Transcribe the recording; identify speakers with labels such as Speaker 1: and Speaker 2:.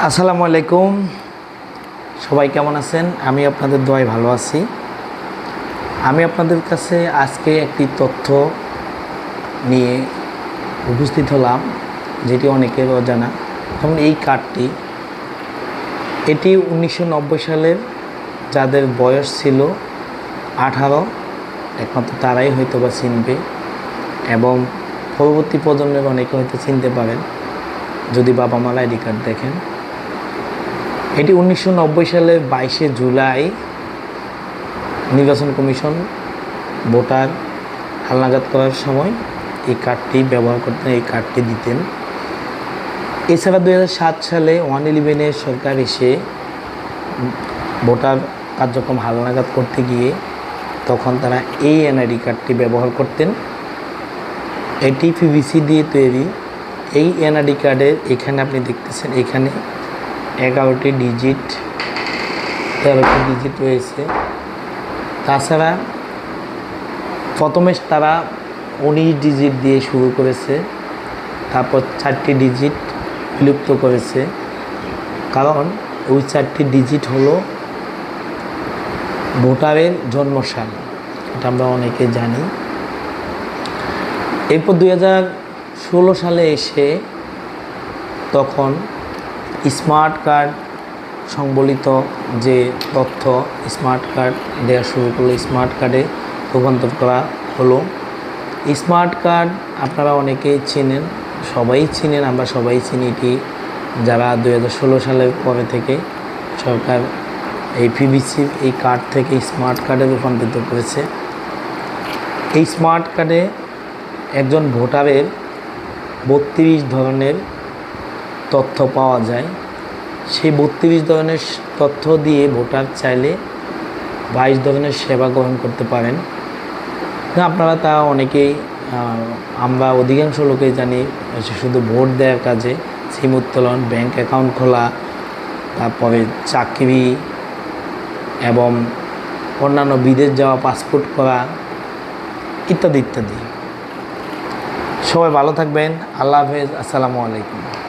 Speaker 1: আসসালামু আলাইকুম। সবাই কেমন আছেন? আমি আপনাদের দোয়ায় ভালো আছি। আমি আপনাদের কাছে আজকে একটি তথ্য নিয়ে উপস্থিত হলাম, যেটি অনেকের অজানা। যেমন এই কার্ডটি, এটি 1990 সালের যাদের বয়স ছিল 18, একমাত্র তারাই হয়তো বা চিনবে, এবং পরবর্তী প্রজন্মের অনেকে হয়তো চিনতে পারেন যদি বাবা মার আইডি কার্ড দেখেন। এটি 1990 সালের 22শে জুলাই নির্বাচন কমিশন ভোটার হালনাগাদ করার সময় এই কার্ডটি ব্যবহার করতেন, এই কার্ডটি দিতেন। এছাড়া 2007 সালে 111-এর সরকার এসে ভোটার কার্যক্রম হালনাগাদ করতে গিয়ে তখন তারা এই এনআইডি কার্ডটি ব্যবহার করতেন। এটি পিভিসি দিয়ে তৈরি। এই এনআইডি কার্ডের এখানে আপনি দেখতেছেন, এখানে 11টি ডিজিট, 13টি ডিজিট রয়েছে। তাছাড়া প্রথমে তারা 19 ডিজিট দিয়ে শুরু করেছে, তারপর 4টি ডিজিট বিলুপ্ত করেছে, কারণ ওই 4টি ডিজিট হলো ভোটারের জন্মসাল, এটা আমরা অনেকে জানি। এরপর 2016 সালে এসে তখন স্মার্ট কার্ড সংবলিত যে তথ্য, স্মার্ট কার্ড দেওয়া শুরু করলো, স্মার্ট কার্ডে রূপান্তর করা হলো। স্মার্ট কার্ড আপনারা অনেকেই চেনেন, সবাই চিনেন, আমরা সবাই চিনি। এটি যারা 2016 সালের পরে থেকে সরকার এই পিভিসি এই কার্ড থেকে স্মার্ট কার্ডে রূপান্তরিত করেছে। এই স্মার্ট কার্ডে একজন ভোটারের 32 ধরনের তথ্য পাওয়া যায়। সেই 32 ধরনের তথ্য দিয়ে ভোটার চাইলে 22 ধরনের সেবা গ্রহণ করতে পারেন। আপনারা তা অনেকেই, আমরা অধিকাংশ লোকেই জানি, শুধু ভোট দেওয়ার কাজে সিম উত্তোলন, ব্যাংক অ্যাকাউন্ট খোলা, তারপরে চাকরি এবং অন্যান্য বিদেশ যাওয়া, পাসপোর্ট করা ইত্যাদি ইত্যাদি। সবাই ভালো থাকবেন। আল্লাহ হাফেজ। আসসালামু আলাইকুম।